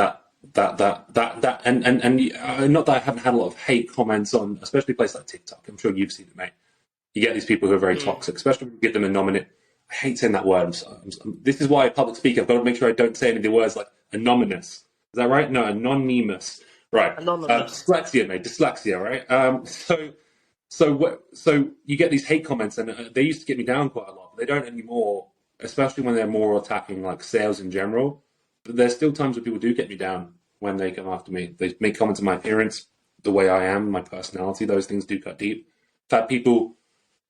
that I haven't had a lot of hate comments on, especially places like TikTok. I'm sure you've seen it, mate. You get these people who are very toxic, especially when you get them anonymous. I hate saying that word. This is why a public speaker, I've got to make sure I don't say any of the words like anonymous. Is that right? No, anonymous. Right. Dyslexia, mate. Dyslexia, right? So you get these hate comments, and they used to get me down quite a lot. But they don't anymore, especially when they're more attacking like sales in general. But there's still times when people do get me down when they come after me. They make comments on my appearance, the way I am, my personality. Those things do cut deep.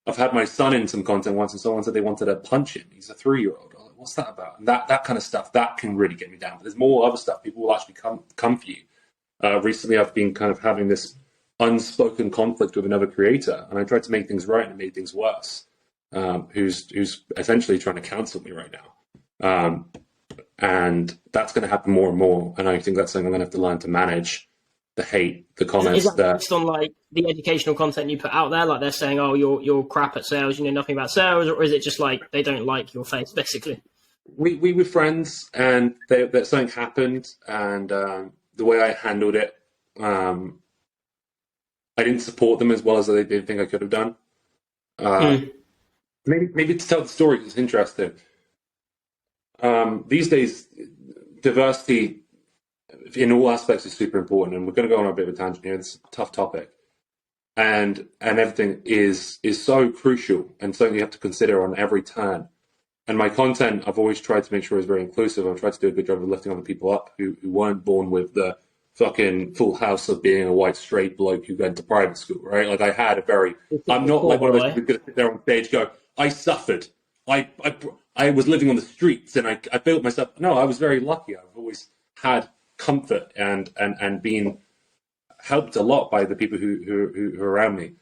I've had my son in some content once, and someone said they wanted to punch him. He's a 3-year-old. I'm like, what's that about? And that kind of stuff, that can really get me down. But there's more other stuff. People will actually come for you. Recently, I've been kind of having this unspoken conflict with another creator, and I tried to make things right, and it made things worse. Who's essentially trying to cancel me right now. And that's going to happen more and more. And I think that's something I'm going to have to learn to manage. The hate, the comments. Is that based on like the educational content you put out there? Like they're saying, "Oh, you're crap at sales. You know nothing about sales," or is it just like they don't like your face, basically? We were friends, and that something happened, and the way I handled it, I didn't support them as well as they did think I could have done. Maybe to tell the story, it's interesting. These days, diversity in all aspects is super important, and we're going to go on a bit of a tangent here. It's a tough topic, and everything is so crucial and something you have to consider on every turn. And my content, I've always tried to make sure is very inclusive. I've tried to do a good job of lifting other people up who weren't born with the fucking full house of being a white straight bloke who went to private school, right? Like I had a very, I'm not like one of those people who's going to sit there on stage and go, I suffered. I was living on the streets and I built myself. No, I was very lucky. I've always had comfort and been helped a lot by the people who are around me.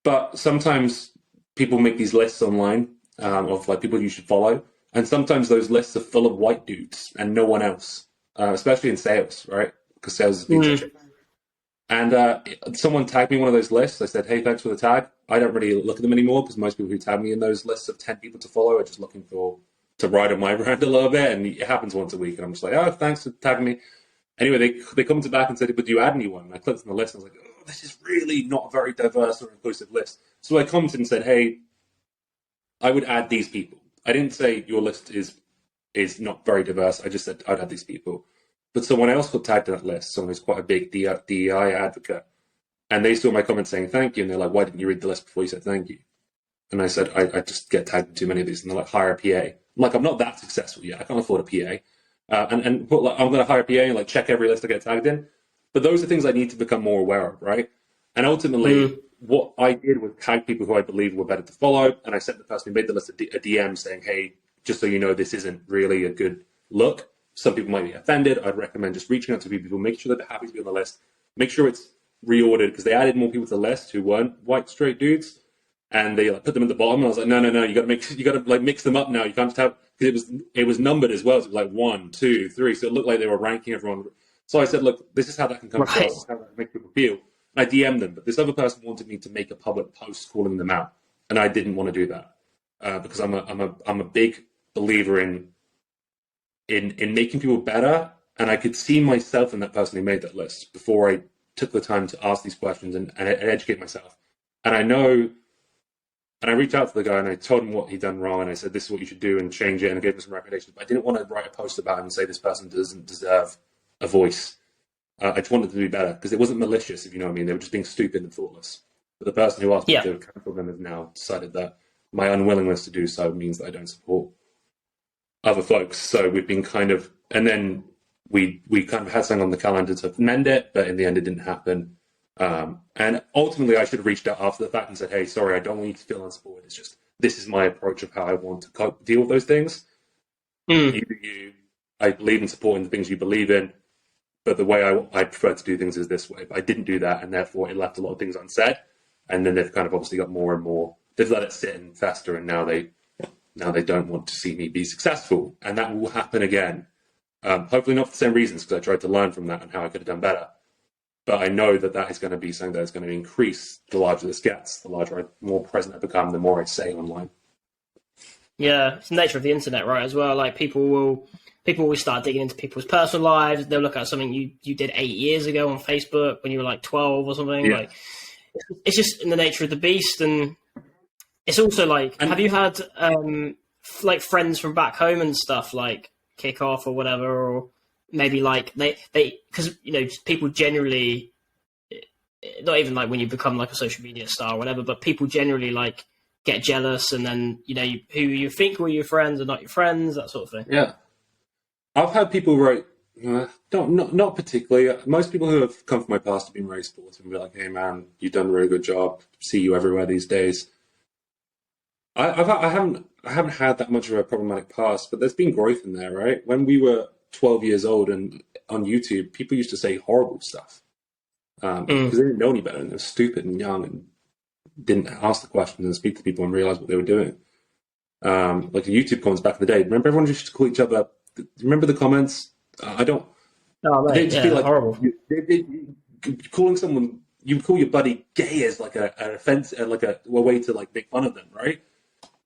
But sometimes people make these lists online of like people you should follow, and sometimes those lists are full of white dudes and no one else, especially in sales, right? Because sales has been such a... And someone tagged me in one of those lists. I said, hey, thanks for the tag. I don't really look at them anymore because most people who tag me in those lists of 10 people to follow are just looking to ride on my brand a little bit, and it happens once a week, and I'm just like, oh, thanks for tagging me. Anyway, they commented back and said, but do you add anyone? And I clicked on the list and I was like, oh, this is really not a very diverse or inclusive list. So I commented and said, hey, I would add these people. I didn't say your list is not very diverse. I just said I'd add these people. But someone else got tagged in that list, someone who's quite a big DEI advocate. And they saw my comment saying thank you. And they're like, why didn't you read the list before you said thank you? And I said, I just get tagged in too many of these. And they're like, hire a PA. I'm like, I'm not that successful yet. I can't afford a PA. And put, like, I'm going to hire a PA and like check every list I get tagged in. But those are things I need to become more aware of, right? And ultimately, what I did was tag people who I believe were better to follow. And I sent the person who made the list a DM saying, hey, just so you know, this isn't really a good look. Some people might be offended. I'd recommend just reaching out to people, make sure that they're happy to be on the list, make sure it's reordered, because they added more people to the list who weren't white straight dudes, and they like put them at the bottom. And I was like, no, you got to like mix them up now. You can't just have, because it was numbered as well. So it was like 1, 2, 3. So it looked like they were ranking everyone. So I said, look, this is how that can come across. This is how that can make people feel. And I DM'd them, but this other person wanted me to make a public post calling them out, and I didn't want to do that because I'm a big believer in making people better, and I could see myself in that person who made that list before I took the time to ask these questions and educate myself. And I know, and I reached out to the guy and I told him what he'd done wrong, and I said, this is what you should do and change it, and I gave him some recommendations. But I didn't want to write a post about him and say this person doesn't deserve a voice. I just wanted to be better, because it wasn't malicious, if you know what I mean. They were just being stupid and thoughtless. But the person who asked me to cancel them has now decided that my unwillingness to do so means that I don't support other folks. So we've been kind of, and then we kind of had something on the calendar to mend it, but in the end it didn't happen. And ultimately I should have reached out after the fact and said, hey, sorry, I don't want you to feel unsupported. It's just, this is my approach of how I want to deal with those things. I believe in supporting the things you believe in, but the way I prefer to do things is this way. But I didn't do that, and therefore it left a lot of things unsaid. And then they've kind of obviously got more and more, they've let it sit and fester, and now they don't want to see me be successful. And that will happen again. Hopefully not for the same reasons, because I tried to learn from that and how I could have done better. But I know that is going to be something that is going to increase the larger this gets, the larger, more present I become, the more I say online. Yeah, it's the nature of the internet, right, as well. Like people will start digging into people's personal lives. They'll look at something you did 8 years ago on Facebook when you were like 12 or something. Yeah. Like, it's just in the nature of the beast. And it's also like, have you had like friends from back home and stuff like kick off or whatever, or maybe like they because you know people generally, not even like when you become like a social media star or whatever, but people generally like get jealous, and then you know who you think were your friends are not your friends, that sort of thing. Yeah, I've had people write, not particularly. Most people who have come from my past have been very supportive and be like, "Hey man, you've done a really good job. See you everywhere these days." I haven't had that much of a problematic past, but there's been growth in there, right? When we were 12 years old and on YouTube, people used to say horrible stuff because they didn't know any better, and they were stupid and young and didn't ask the questions and speak to people and realize what they were doing. Like the YouTube comments back in the day. Remember, everyone used to call each other. Remember the comments? I don't. Oh, right. They'd just be like horrible. Calling someone, you would call your buddy gay as like an offense, like a way to like make fun of them, right?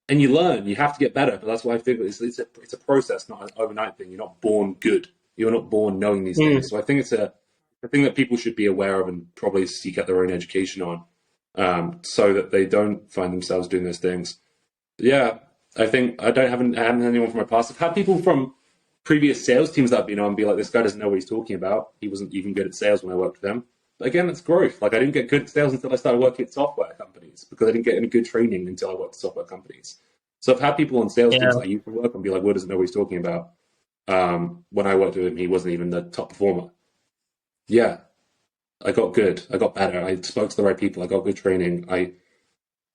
And you learn. You have to get better. But that's why I think it's a process, not an overnight thing. You're not born good. You're not born knowing these things. So I think it's a thing that people should be aware of and probably seek out their own education on, so that they don't find themselves doing those things. But yeah, I think I haven't had anyone from my past. I've had people from previous sales teams that I've been on be like, this guy doesn't know what he's talking about. He wasn't even good at sales when I worked with him. But again, it's growth. Like I didn't get good at sales until I started working at software companies, because I didn't get any good training until I worked at software companies. So I've had people on sales Yeah. teams that I used to work and be like, Will doesn't know what he's talking about. When I worked with him, he wasn't even the top performer. Yeah, I got good. I got better. I spoke to the right people. I got good training. I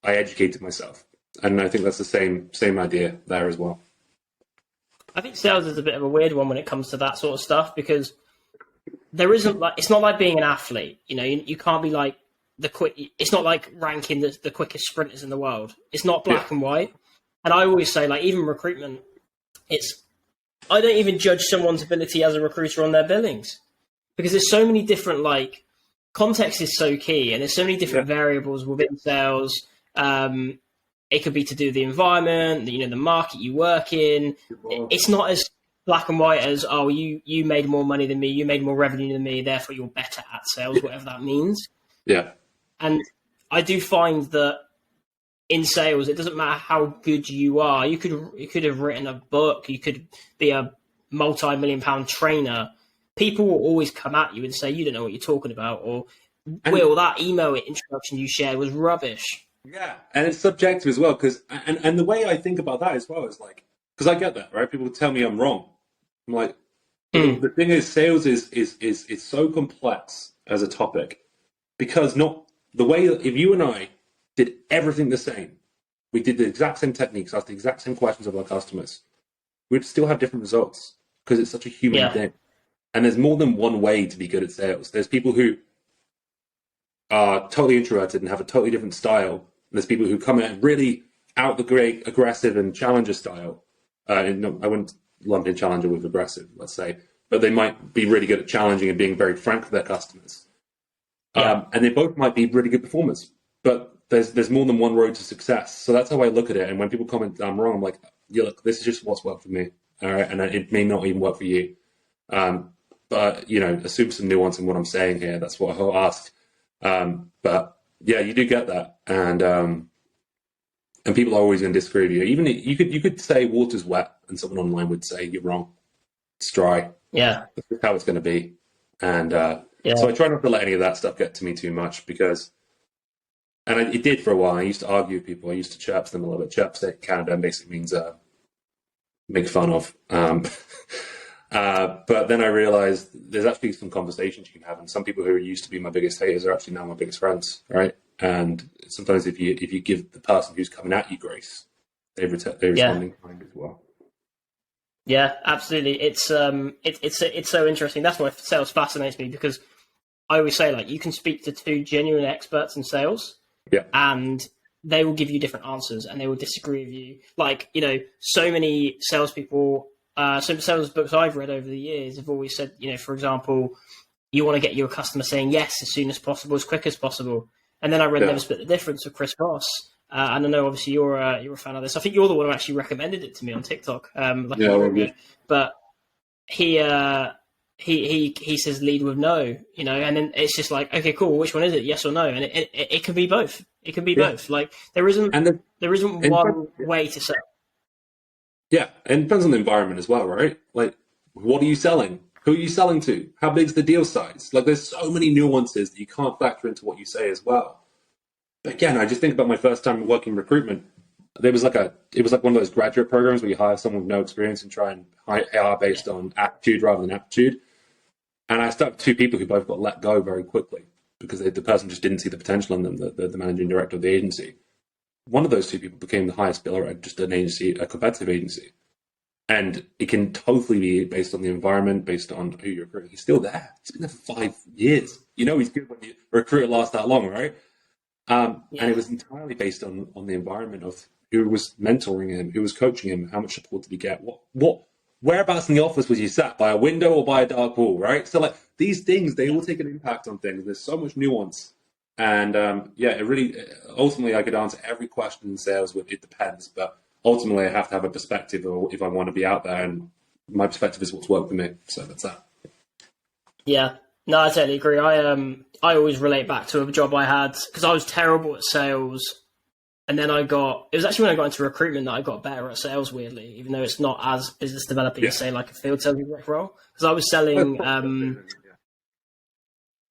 educated myself. And I think that's the same idea there as well. I think sales is a bit of a weird one when it comes to that sort of stuff, because there isn't like, it's not like being an athlete. You know, you can't be like it's not like ranking the quickest sprinters in the world. It's not black and white. And I always say, like, even recruitment, I don't even judge someone's ability as a recruiter on their billings, because there's so many different, like, context is so key, and there's so many different variables within sales. It could be to do with the environment, the market you work in. It's not as black and white as, oh, you made more money than me, you made more revenue than me, therefore you're better at sales, whatever that means. Yeah. And I do find that in sales, it doesn't matter how good you are. You could have written a book, you could be a multi-million-pound trainer. People will always come at you and say, you don't know what you're talking about, or Will, that email introduction you shared was rubbish. Yeah, and it's subjective as well, because and the way I think about that as well is like, because I get that, right? People tell me I'm wrong. I'm like, the thing is, sales is so complex as a topic, because not the way that if you and I did everything the same, we did the exact same techniques, asked the exact same questions of our customers, we'd still have different results, because it's such a human thing. And there's more than one way to be good at sales. There's people who are totally introverted and have a totally different style. And there's people who come in really out the great aggressive and challenger style. No, I wouldn't lump in challenger with aggressive, let's say, but they might be really good at challenging and being very frank with their customers. And they both might be really good performers, but there's more than one road to success. So that's how I look at it. And when people comment I'm wrong, I'm like, yeah, look, this is just what's worked for me. All right. And it may not even work for you. But, assume some nuance in what I'm saying here. That's what I'll ask. But yeah, you do get that. And people are always going to disagree with you. Even you could say water's wet and someone online would say you're wrong. It's dry. Yeah. That's how it's going to be. And so I try not to let any of that stuff get to me too much, because, it did for a while. I used to argue with people. I used to chirp them a little bit. Chirp in Canada basically means make fun of. But then I realized there's actually some conversations you can have, and some people who used to be my biggest haters are actually now my biggest friends, right? And sometimes if you give the person who's coming at you grace, they respond in kind as well. Yeah, absolutely. It's so interesting. That's why sales fascinates me, because I always say, like, you can speak to two genuine experts in sales, and they will give you different answers, and they will disagree with you. Like, so many salespeople. Some sales books I've read over the years have always said, for example, you want to get your customer saying yes as soon as possible, as quick as possible. And then I read Never Split the Difference with Chris Voss. And I know obviously you're a fan of this. I think you're the one who actually recommended it to me on TikTok. But he says lead with no, and then it's just like, okay, cool. Which one is it? Yes or no? And it can be both. It can be both. Like there isn't one way to sell. Yeah, and it depends on the environment as well, right? Like, what are you selling? Who are you selling to? How big's the deal size? Like, there's so many nuances that you can't factor into what you say as well. But again, I just think about my first time working in recruitment. It was like one of those graduate programs where you hire someone with no experience and try and hire based on aptitude rather than aptitude. And I stuck two people who both got let go very quickly because the person just didn't see the potential in them, the managing director of the agency. One of those two people became the highest biller at just a competitive agency. And it can totally be based on the environment, based on who you're recruiting. He's still there. He's been there for 5 years. He's good when the recruiter lasts that long, right? And it was entirely based on the environment of who was mentoring him, who was coaching him, how much support did he get, whereabouts in the office was you sat, by a window or by a dark wall, right? So like these things, they all take an impact on things. There's so much nuance. And it really, ultimately, I could answer every question in sales with it depends, but ultimately I have to have a perspective if I want to be out there, and my perspective is what's worked for me. So that's that. Yeah. No, I totally agree. I always relate back to a job I had, because I was terrible at sales, and then it was actually when I got into recruitment that I got better at sales, weirdly, even though it's not as business developing as, say, like a field sales role, because I was selling...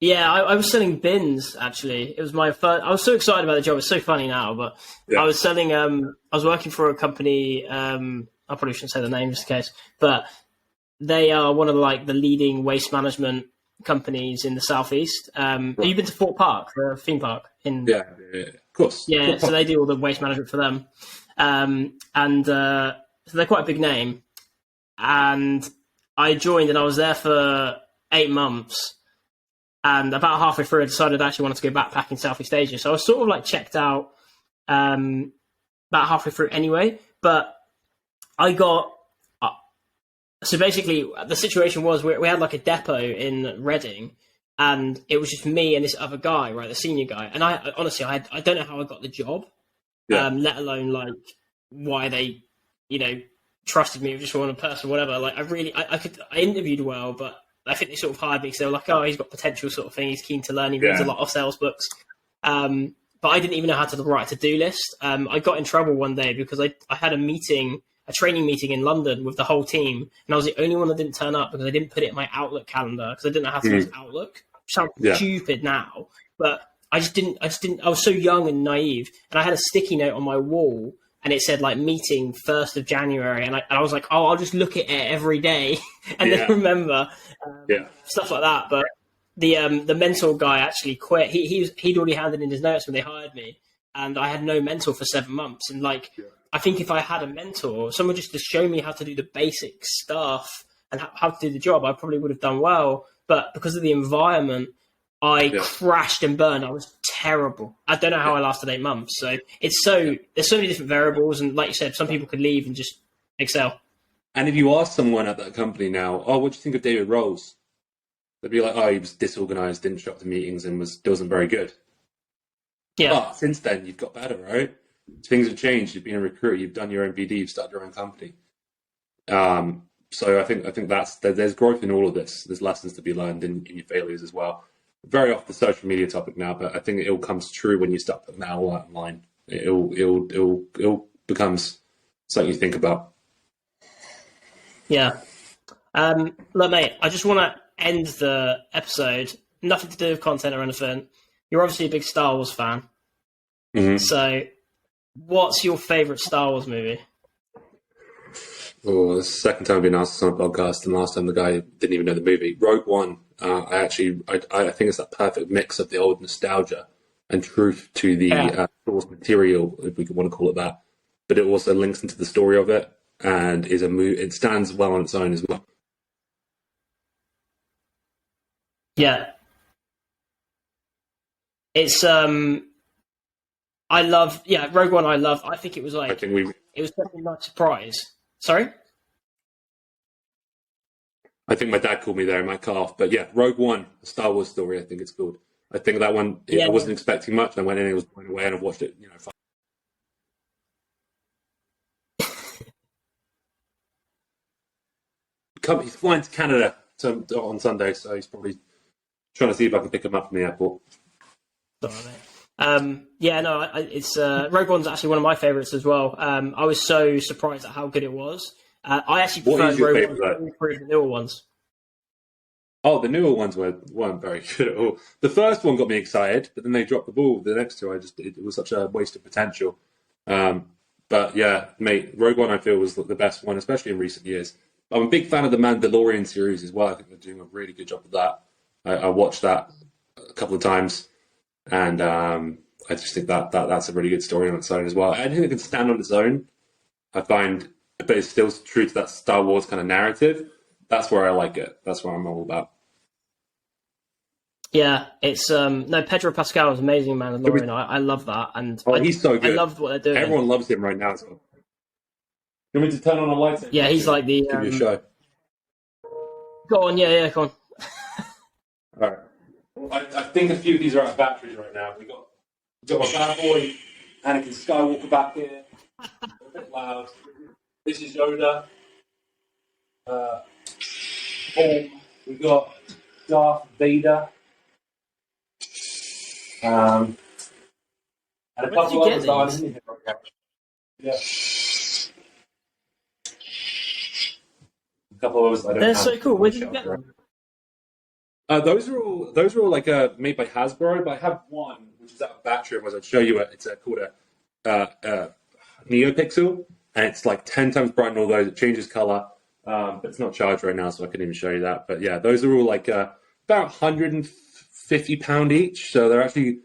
Yeah, I was selling bins actually. It was my first. I was so excited about the job. It's so funny now, but I Yeah. was selling. I was working for a company. I probably shouldn't say the name just in case, but they are one of the leading waste management companies in the southeast. Have you Right. been to Fort Park, the theme park in? Yeah, yeah, yeah. Of course. Yeah, so they do all the waste management for them, and so they're quite a big name. And I joined, and I was there for 8 months. And about halfway through, I decided I actually wanted to go backpacking Southeast Asia. So I was sort of like checked out about halfway through anyway. But I got so basically the situation was we had like a depot in Reading, and it was just me and this other guy, right, the senior guy. And I honestly, I don't know how I got the job, Yeah. let alone like why they, you know, trusted me with just one person, whatever. Like I interviewed well, but I think they sort of hired me because they were like, oh, he's got potential sort of thing. He's keen to learn. He reads a Yeah. lot of sales books. But I didn't even know how to write a to-do list. I got in trouble one day because I had a training meeting in London with the whole team, and I was the only one that didn't turn up because I didn't put it in my Outlook calendar because I didn't know how to use Outlook. Sounds Yeah. stupid now, but I just didn't. I was so young and naive, and I had a sticky note on my wall, and it said like meeting 1st of January, and I was like, oh, I'll just look at it every day and Yeah. then remember Yeah. stuff like that. But the mentor guy actually quit. He'd already handed in his notes when they hired me, and I had no mentor for 7 months. And like, I think if I had a mentor, someone just to show me how to do the basic stuff and how to do the job, I probably would have done well. But because of the environment, I Yeah. crashed and burned. I was terrible. I don't know how I lasted 8 months. So there's so many different variables, and like you said, some people could leave and just excel. And if you ask someone at that company now, oh, what do you think of David Rolls? They'd be like, oh, he was disorganized, didn't show up to meetings, and wasn't very good. Yeah, But since then, you've got better, right? Things have changed. You've been a recruiter. You've done your own BD. You've started your own company. So I think there's growth in all of this. There's lessons to be learned in your failures as well. Very off the social media topic now, but I think it all comes true when you start putting that all out online. It'll becomes something you think about. yeah. Look, mate, I just want to end the episode. Nothing to do with content or anything. You're obviously a big Star Wars fan. Mm-hmm. So, what's your favourite Star Wars movie? Oh, this is the second time I've been asked this on a podcast, and last time the guy didn't even know the movie. Rogue One. I think it's that perfect mix of the old nostalgia and truth to the source material, if we want to call it that. But it also links into the story of it, and is a movie. It stands well on its own as well. Yeah. It's I love Rogue One. I think it was I like think it was definitely a nice surprise. Sorry. I think my dad called me there in my car off. But yeah, Rogue One, a Star Wars story, I think it's called. I think that one, I wasn't expecting much, and I went in and it was blown away, and I've watched it, he's flying to Canada on Sunday, so he's probably trying to see if I can pick him up from the airport. Sorry, mate. It's Rogue One's actually one of my favourites as well. I was so surprised at how good it was. I actually What preferred is your Rogue One favourite? to all three of the newer ones. Oh, the newer ones weren't very good at all. The first one got me excited, but then they dropped the ball. The next two, it was such a waste of potential. But yeah, mate, Rogue One I feel was the best one, especially in recent years. I'm a big fan of the Mandalorian series as well. I think they're doing a really good job of that. I watched that a couple of times, and I just think that's a really good story on its own as well. I think it can stand on its own. I find, but it's still true to that Star Wars kind of narrative. That's where I like it. That's what I'm all about. Yeah, it's Pedro Pascal is amazing in Mandalorian. I love that, and He's so good. I loved what they're doing. Everyone loves him right now. So. You want me to turn on a light? Yeah, he's like the. Give you a show. Go on, yeah, go on. All right. Well, I think a few of these are out of batteries right now. We got my bad boy, Anakin Skywalker back here. A bit loud. This is Yoda. We've got Darth Vader. And a couple others that I'm in here right now. Yeah. A couple of others I don't They're have. so cool. Where did you get them? Those are all like made by Hasbro, but I have one which is out of battery. Otherwise, I'd show you it. It's called a NeoPixel, and it's like 10 times brighter than all those. It changes color, but it's not charged right now, so I couldn't even show you that. But yeah, those are all like about £150 each. So they're actually.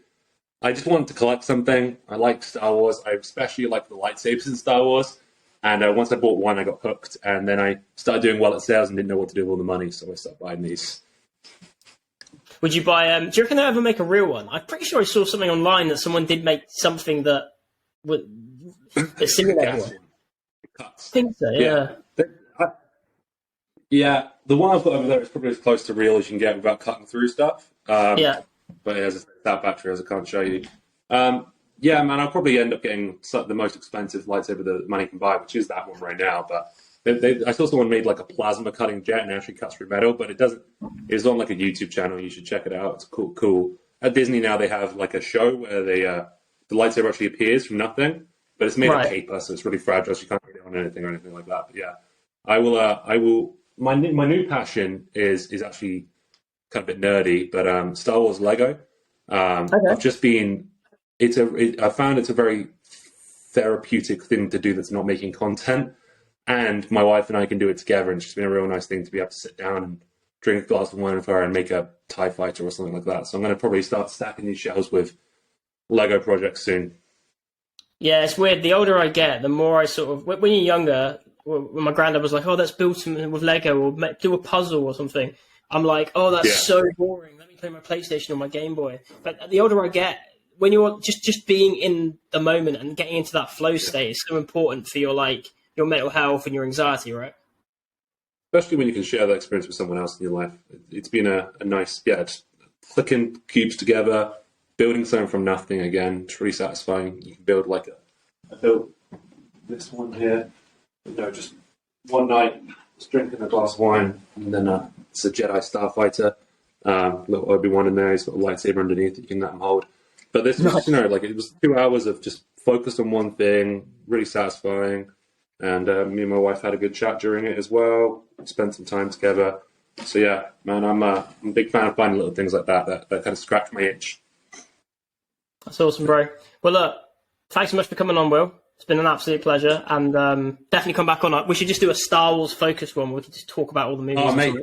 I just wanted to collect something. I like Star Wars. I especially like the lightsabers in Star Wars. And once I bought one, I got hooked. And then I started doing well at sales and didn't know what to do with all the money, so I started buying these. Would you buy? Do you reckon they'll ever make a real one? I'm pretty sure I saw something online that someone did make something that would simulate one. I think so. Yeah. Yeah, the one I've got over there is probably as close to real as you can get without cutting through stuff. Yeah. But as I said, that battery, as I can't show you. Yeah, man, I'll probably end up getting the most expensive lightsaber that money can buy, which is that one right now. But I saw someone made like a plasma cutting jet and actually cuts through metal, but it doesn't. It's on like a YouTube channel. You should check it out. It's cool. At Disney now they have like a show where the lightsaber actually appears from nothing, but it's made of paper, so it's really fragile. So you can't put it on anything or anything like that. But yeah, I will. My new passion is actually kind of a bit nerdy, but Star Wars Lego. I've just been. I found it's a very therapeutic thing to do that's not making content, and my wife and I can do it together, and it's just been a real nice thing to be able to sit down and drink a glass of wine with her and make a TIE fighter or something like that. So I'm going to probably start stacking these shelves with Lego projects soon. Yeah, it's weird. The older I get, the more I sort of. When you're younger, when my granddad was like, "Oh, let's build something with Lego or do a puzzle or something," I'm like, "Oh, that's so boring. Let me play my PlayStation or my Game Boy." But the older I get, when you're just being in the moment and getting into that flow state is so important for your mental health and your anxiety, right? Especially when you can share that experience with someone else in your life. It's been a nice, just clicking cubes together, building something from nothing again. It's really satisfying. You can build I built this one here, just one night, just drinking a glass of wine, and then it's a Jedi Starfighter, little Obi-Wan in there. He's got a lightsaber underneath that you can let him hold. But this was, it was 2 hours of just focused on one thing, really satisfying. And me and my wife had a good chat during it as well. Spent some time together. So yeah, man, I'm a big fan of finding little things like that kind of scratch my itch. That's awesome, bro. Well, look, thanks so much for coming on, Will. It's been an absolute pleasure, and definitely come back on. We should just do a Star Wars focused one. We could just talk about all the movies. Oh, mate,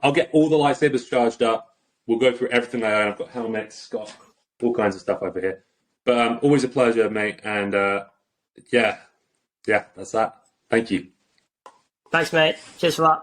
I'll get all the lightsabers charged up. We'll go through everything I own. I've got helmets, got all kinds of stuff over here. But always a pleasure, mate. And yeah, that's that. Thank you. Thanks, mate. Cheers for that.